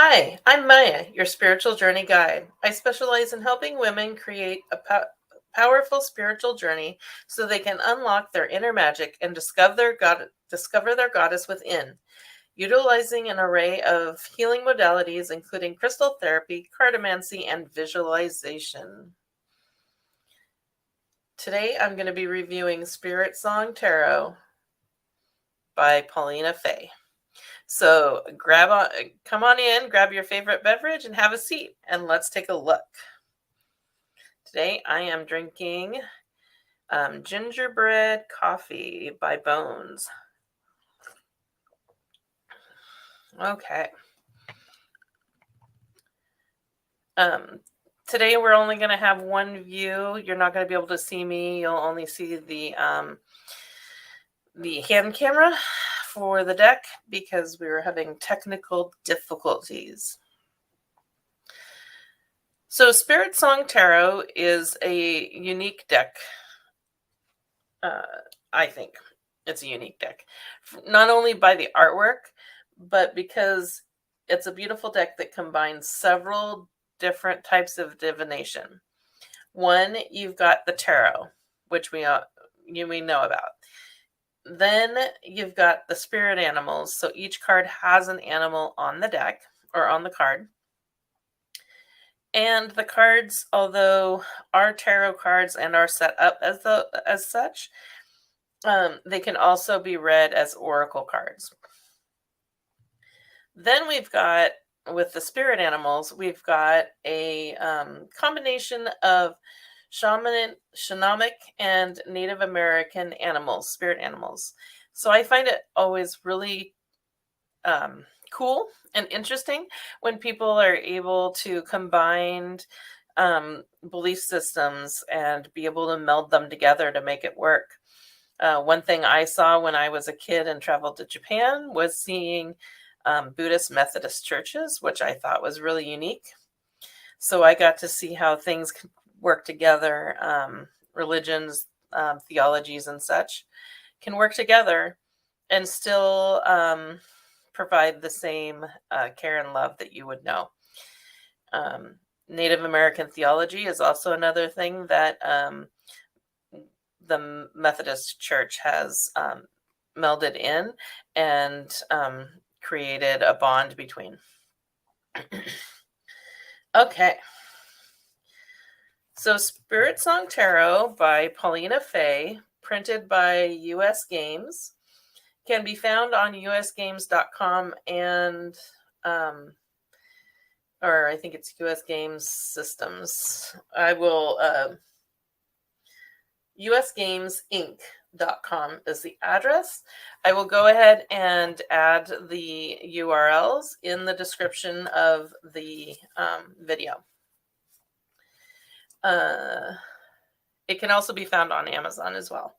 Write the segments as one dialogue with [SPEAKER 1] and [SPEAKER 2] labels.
[SPEAKER 1] Hi, I'm Maya, your spiritual journey guide. I specialize in helping women create a powerful spiritual journey so they can unlock their inner magic and discover their goddess within, utilizing an array of healing modalities including crystal therapy, cartomancy, and visualization. Today I'm going to be reviewing Spiritsong Tarot by Paulina Faye. So come on in, grab your favorite beverage and have a seat, and let's take a look. Today I am drinking gingerbread coffee by Bones. Okay. Today we're only going to have one view. You're not going to be able to see me. You'll only see the hand camera for the deck because we were having technical difficulties. So Spiritsong Tarot is a unique deck. I think it's a unique deck, not only by the artwork, but because it's a beautiful deck that combines several different types of divination. One, you've got the tarot, which we know about. Then you've got the spirit animals. So each card has an animal on the deck or on the card. And the cards, although are tarot cards and are set up as such, they can also be read as oracle cards. Then we've got, with the spirit animals, we've got a combination of Shamanic and Native American animals, spirit animals. So I find it always really cool and interesting when people are able to combine belief systems and be able to meld them together to make it work. One thing I saw when I was a kid and traveled to Japan was seeing Buddhist Methodist churches, which I thought was really unique. So I got to see how things can work together, religions, theologies, and such can work together and still provide the same care and love that you would know. Native American theology is also another thing that the Methodist Church has melded in and created a bond between. Okay. So Spiritsong Tarot by Paulina Faye, printed by US Games, can be found on usgames.com and or I think it's US Games Systems. I will usgamesinc.com is the address. I will go ahead and add the URLs in the description of the video. It can also be found on Amazon as well.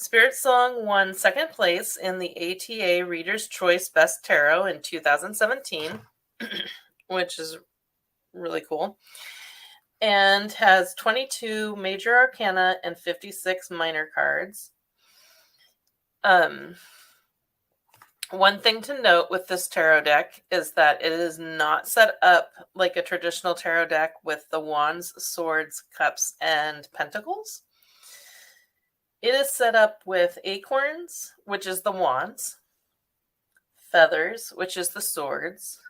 [SPEAKER 1] Spiritsong won second place in the ATA Reader's Choice Best Tarot in 2017, which is really cool, and has 22 major arcana and 56 minor cards. One thing to note with this tarot deck is that it is not set up like a traditional tarot deck with the wands, swords, cups, and pentacles. It is set up with acorns, which is the wands, feathers, which is the swords,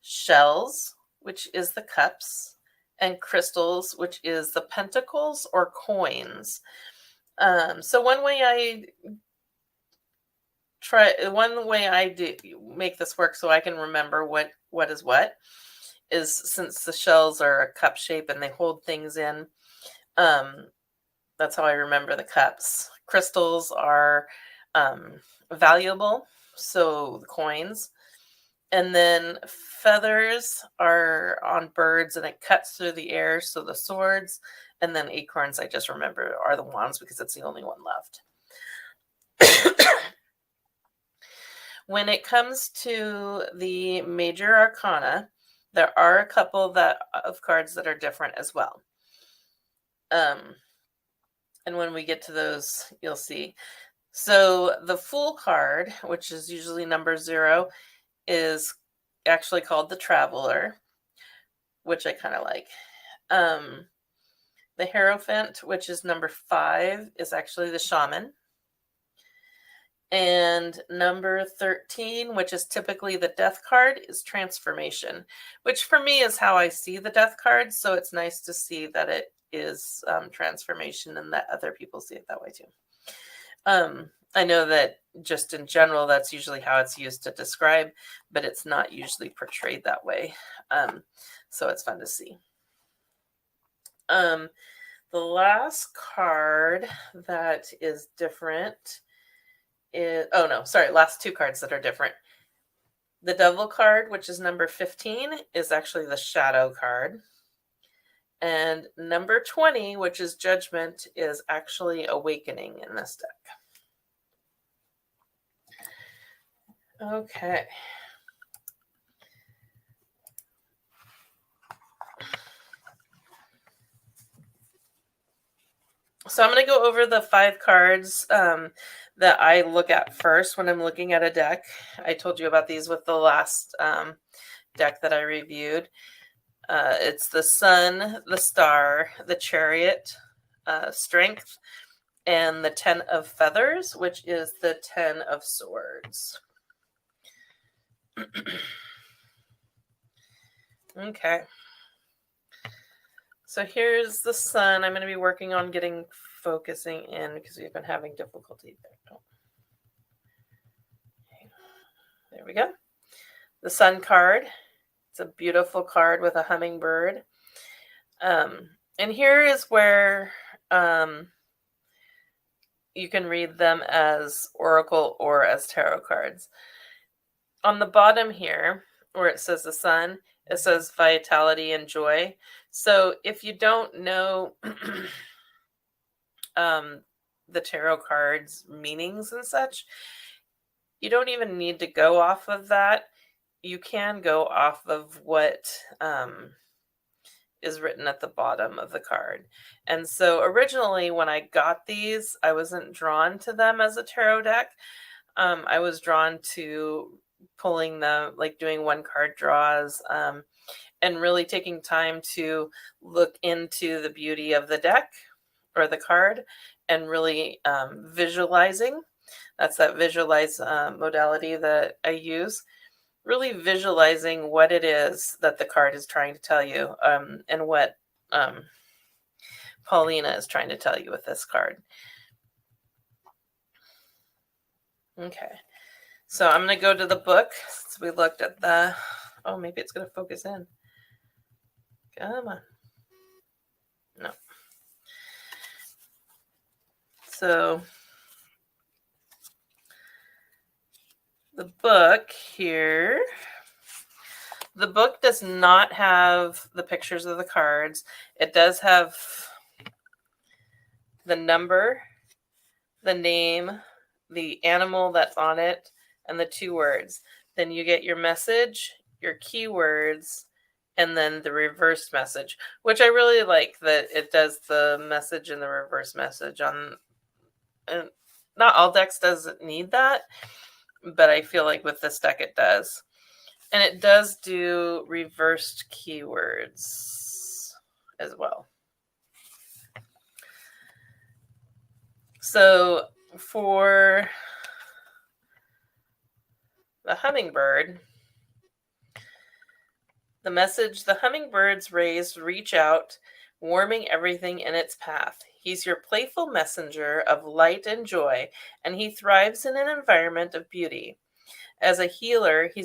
[SPEAKER 1] shells, which is the cups, and crystals, which is the pentacles or coins. So one way I do make this work so I can remember what is what is, since the shells are a cup shape and they hold things in, that's how I remember the cups. Crystals are valuable, so the coins. And then feathers are on birds and it cuts through the air, so the swords. And then acorns, I just remember, are the wands because it's the only one left. When it comes to the major arcana, there are a couple of cards that are different as well. And when we get to those, you'll see. So the Fool card, which is usually number 0, is actually called the Traveler, which I kind of like. The Hierophant, which is number 5, is actually the Shaman. And number 13, which is typically the Death card, is Transformation, which for me is how I see the Death card. So it's nice to see that it is transformation and that other people see it that way too. I know that just in general, that's usually how it's used to describe, but it's not usually portrayed that way. So it's fun to see. The last card that is different is, last 2 cards that are different. The Devil card, which is number 15, is actually the Shadow card. And number 20, which is Judgment, is actually Awakening in this deck. Okay. So I'm going to go over the 5 cards that I look at first when I'm looking at a deck. I told you about these with the last deck that I reviewed. It's the Sun, the Star, the Chariot, Strength, and the 10 of Feathers, which is the 10 of Swords. Okay. So here's the Sun. I'm going to be working on focusing in because we've been having difficulty there. Oh. Okay. There we go. The Sun card. It's a beautiful card with a hummingbird. And here is where you can read them as oracle or as tarot cards. On the bottom here, where it says the Sun, it says vitality and joy. So if you don't know the tarot cards meanings and such, you don't even need to go off of that. You can go off of what is written at the bottom of the card. And so originally when I got these, I wasn't drawn to them as a tarot deck. I was drawn to pulling them, like doing 1 card draws, and really taking time to look into the beauty of the deck or the card and really visualizing. That's that visualize modality that I use. Really visualizing what it is that the card is trying to tell you, and what Paulina is trying to tell you with this card. Okay. So I'm going to go to the book. So we looked at the... Oh, maybe it's going to focus in. Come on. No. So the book here... The book does not have the pictures of the cards. It does have the number, the name, the animal that's on it, and the 2 words. Then you get your message, your keywords, and then the reverse message, which I really like that it does the message and the reverse message on. And not all decks doesn't need that, but I feel like with this deck it does. And it does do reversed keywords as well. So for the hummingbird, the message: the hummingbird's rays reach out, warming everything in its path. He's your playful messenger of light and joy, and he thrives in an environment of beauty. As a healer, he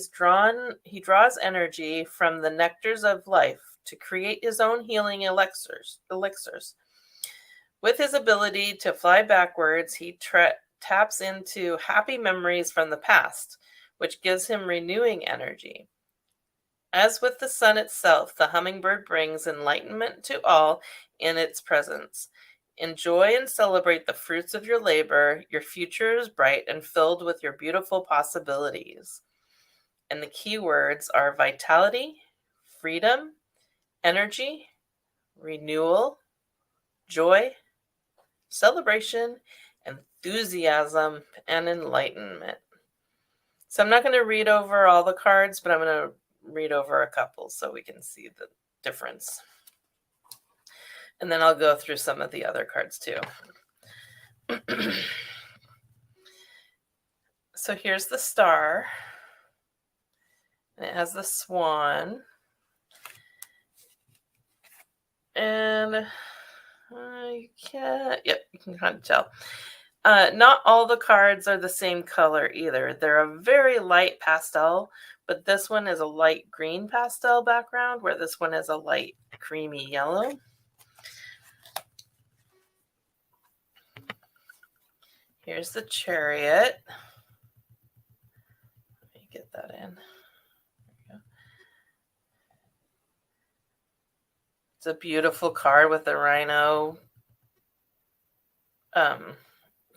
[SPEAKER 1] draws energy from the nectars of life to create his own healing elixirs. With his ability to fly backwards, he taps into happy memories from the past, which gives him renewing energy. As with the sun itself, the hummingbird brings enlightenment to all in its presence. Enjoy and celebrate the fruits of your labor. Your future is bright and filled with your beautiful possibilities. And the key words are vitality, freedom, energy, renewal, joy, celebration, enthusiasm, and enlightenment. So I'm not going to read over all the cards, but I'm going to read over a couple so we can see the difference. And then I'll go through some of the other cards too. So here's the star. And it has the swan. And you can kind of tell. Not all the cards are the same color either. They're a very light pastel, but this one is a light green pastel background, where this one is a light creamy yellow. Here's the Chariot. Let me get that in. It's a beautiful card with the rhino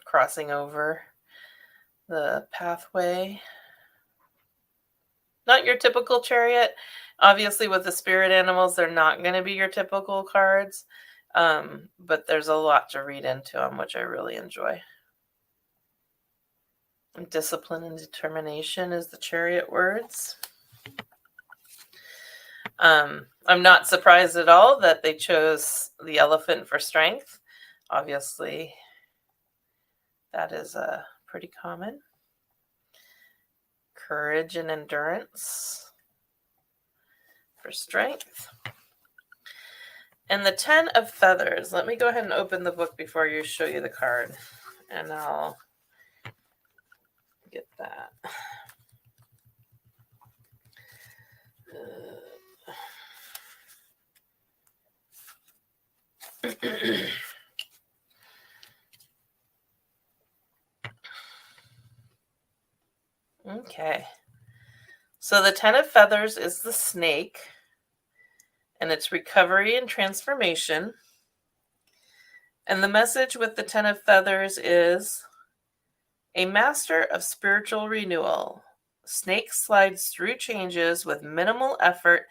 [SPEAKER 1] crossing over the pathway. Not your typical Chariot. Obviously, with the spirit animals, they're not going to be your typical cards, but there's a lot to read into them, which I really enjoy. Discipline and determination is the Chariot words. I'm not surprised at all that they chose the elephant for strength. Obviously, that is pretty common. Courage and endurance for strength. And the 10 of feathers. Let me go ahead and open the book before you show you the card. And I'll get that. Okay. So the 10 of feathers is the snake, and it's recovery and transformation. And the message with the 10 of feathers is a master of spiritual renewal. Snake slides through changes with minimal effort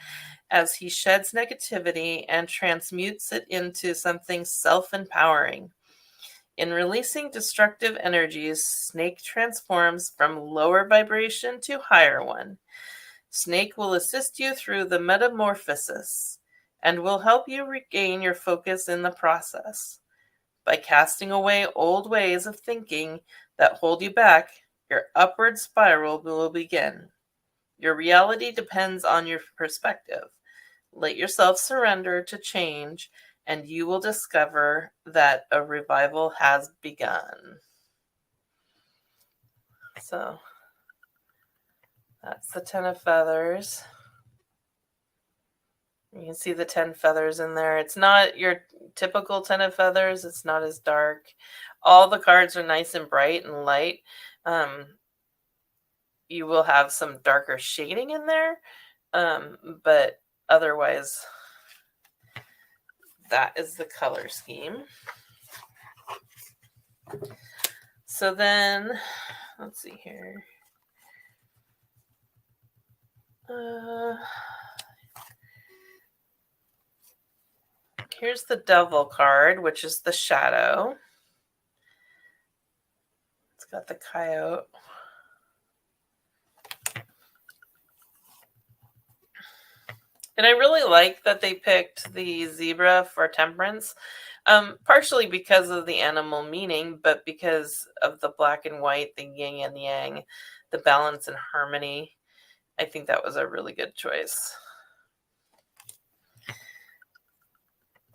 [SPEAKER 1] as he sheds negativity and transmutes it into something self-empowering. In releasing destructive energies, Snake transforms from lower vibration to higher one. Snake will assist you through the metamorphosis and will help you regain your focus in the process. By casting away old ways of thinking that hold you back, your upward spiral will begin. Your reality depends on your perspective. Let yourself surrender to change, and you will discover that a revival has begun. So that's the 10 of feathers. You can see the 10 feathers in there. It's not your typical 10 of feathers. It's not as dark. All the cards are nice and bright and light. You will have some darker shading in there, but otherwise, that is the color scheme. So then, let's see here. Here's the Devil card, which is the shadow. It's got the coyote. And I really like that they picked the zebra for temperance, partially because of the animal meaning, but because of the black and white, the yin and yang, the balance and harmony. I think that was a really good choice.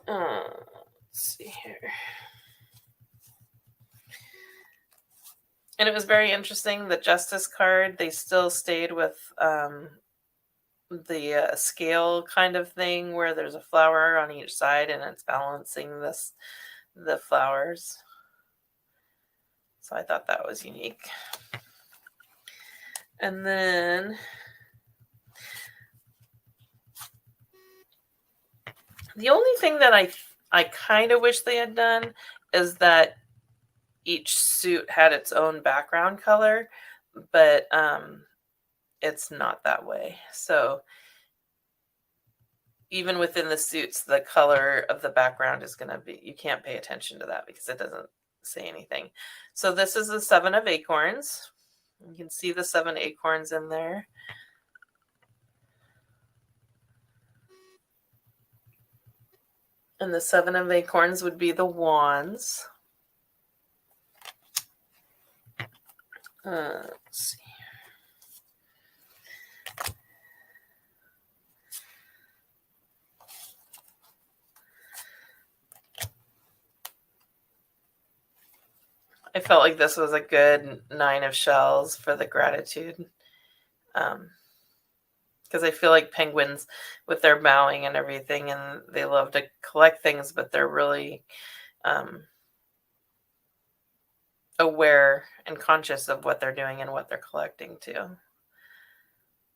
[SPEAKER 1] Let's see here. And it was very interesting, the Justice card, they still stayed with the scale kind of thing where there's a flower on each side and it's balancing the flowers. So I thought that was unique. And then the only thing that I kind of wish they had done is that each suit had its own background color, but it's not that way. So even within the suits, the color of the background is going to be, you can't pay attention to that because it doesn't say anything. So this is the 7 of acorns. You can see the 7 acorns in there. And the 7 of acorns would be the wands. Let's see. I felt like this was a good 9 of shells for the gratitude. Because I feel like penguins, with their bowing and everything, and they love to collect things, but they're really aware and conscious of what they're doing and what they're collecting too.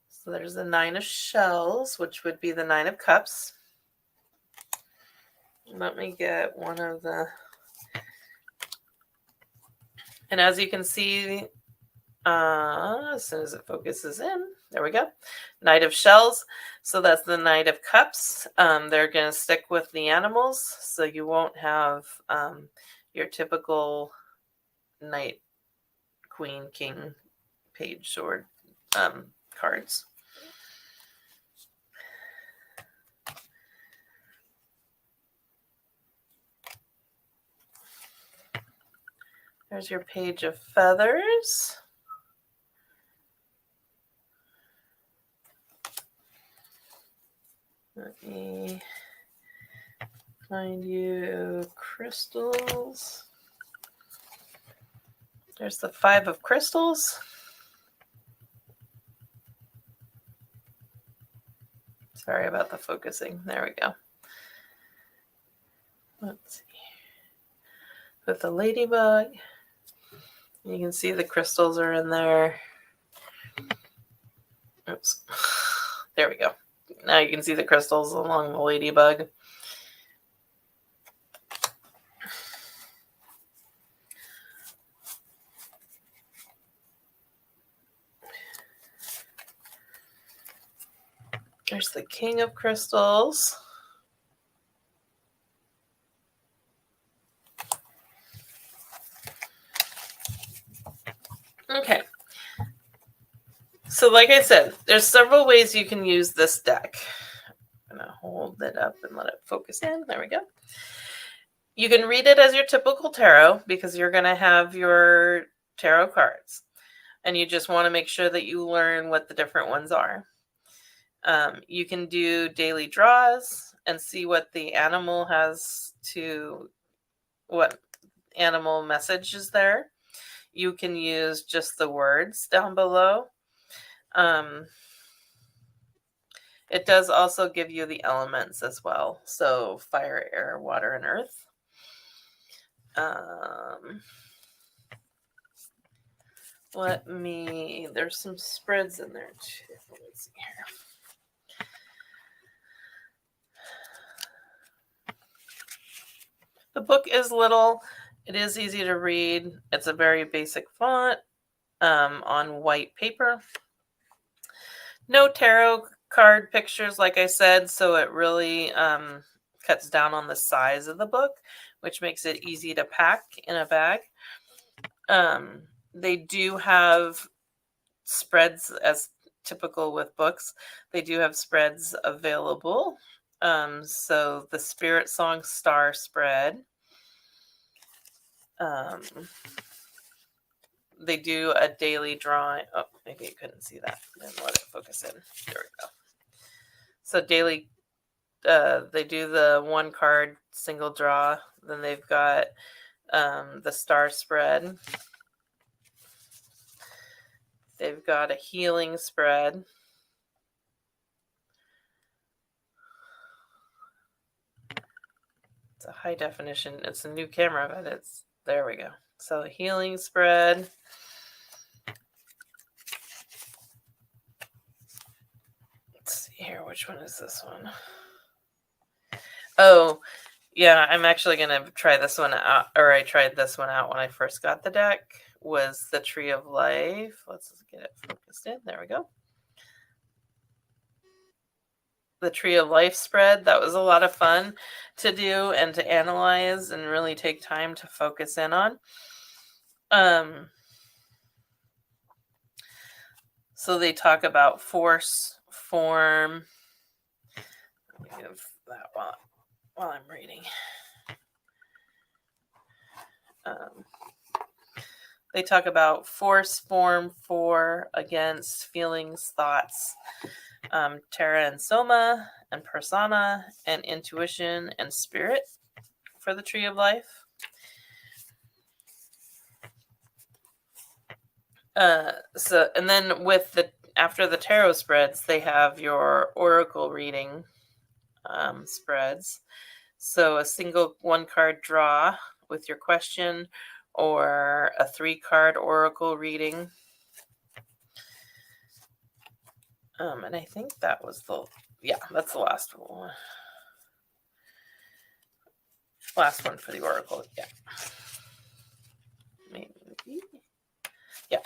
[SPEAKER 1] So there's the 9 of shells, which would be the 9 of cups. Let me get one of the... And as you can see, as soon as it focuses in, there we go. Knight of shells. So that's the Knight of cups. They're going to stick with the animals, so you won't have your typical knight, queen, king, page, sword cards. There's your page of feathers. Let me find you crystals. There's the 5 of crystals. Sorry about the focusing. There we go. Let's see. With the ladybug, you can see the crystals are in there. Oops. There we go. Now you can see the crystals along the ladybug. There's the King of Crystals. Okay. So like I said, there's several ways you can use this deck. I'm going to hold it up and let it focus in. There we go. You can read it as your typical tarot because you're going to have your tarot cards. And you just want to make sure that you learn what the different ones are. You can do daily draws and see what the animal has to, what animal message is there. You can use just the words down below. It does also give you the elements as well. So fire, air, water, and earth. There's some spreads in there too. Let's see here. The book is little. It is easy to read. It's a very basic font on white paper. No tarot card pictures, like I said, so it really cuts down on the size of the book, which makes it easy to pack in a bag. They do have spreads, as typical with books. They do have spreads available. So the Spiritsong Star spread. They do a daily drawing. Oh, maybe you couldn't see that. Then let it focus in. There we go. So daily, they do the 1 card single draw. Then they've got the star spread. They've got a healing spread. It's a high definition. It's a new camera, but it's, there we go. So a healing spread. Let's see here. Which one is this one? Oh, yeah, I'm actually going to try this one out, or I tried this one out when I first got the deck, was the Tree of Life. Let's get it focused in. There we go. The Tree of Life spread. That was a lot of fun to do and to analyze and really take time to focus in on. So they talk about force, form. Let me give that while I'm reading. They talk about force, form, for, against, feelings, thoughts, Terra and Soma, and Persona, and intuition and spirit for the Tree of Life. And then after the tarot spreads, they have your oracle reading spreads. So a single 1-card draw with your question, or a 3-card oracle reading. And I think that was that's the last one. Last one for the oracle. Yeah. Maybe. Yeah.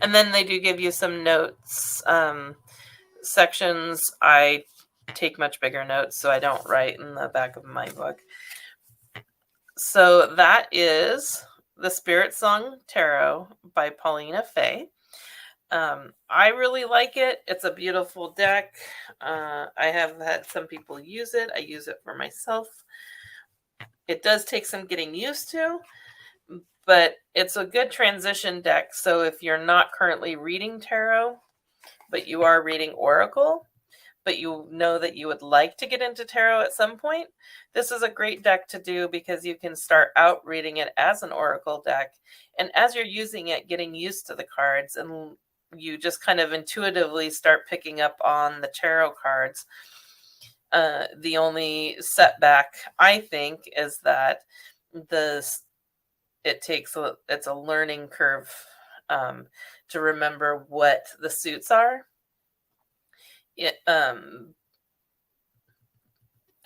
[SPEAKER 1] And then they do give you some notes, sections. I take much bigger notes, so I don't write in the back of my book. So that is the Spiritsong Tarot by Paulina Fay. I really like it. It's a beautiful deck. I have had some people use it. I use it for myself. It does take some getting used to, but it's a good transition deck. So if you're not currently reading tarot, but you are reading oracle, but you know that you would like to get into tarot at some point, this is a great deck to do, because you can start out reading it as an oracle deck. And as you're using it, getting used to the cards, and you just kind of intuitively start picking up on the tarot cards. The only setback, I think, is that it's a learning curve to remember what the suits are.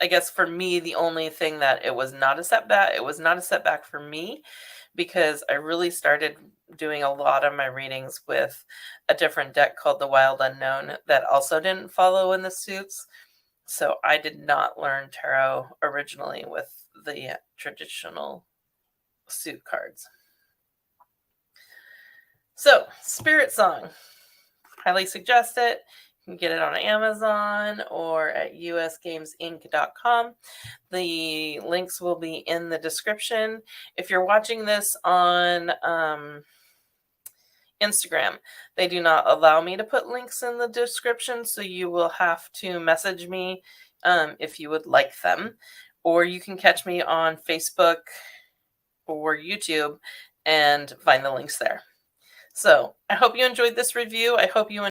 [SPEAKER 1] I guess for me, the only thing that it was not a setback for me, because I really started doing a lot of my readings with a different deck called the Wild Unknown that also didn't follow in the suits. So I did not learn tarot originally with the traditional suit cards. So, Spiritsong, highly suggest it. You can get it on Amazon or at usgamesinc.com. The links will be in the description. If you're watching this on Instagram, they do not allow me to put links in the description, so you will have to message me if you would like them. Or you can catch me on Facebook or YouTube and find the links there. So I hope you enjoyed this review. I hope you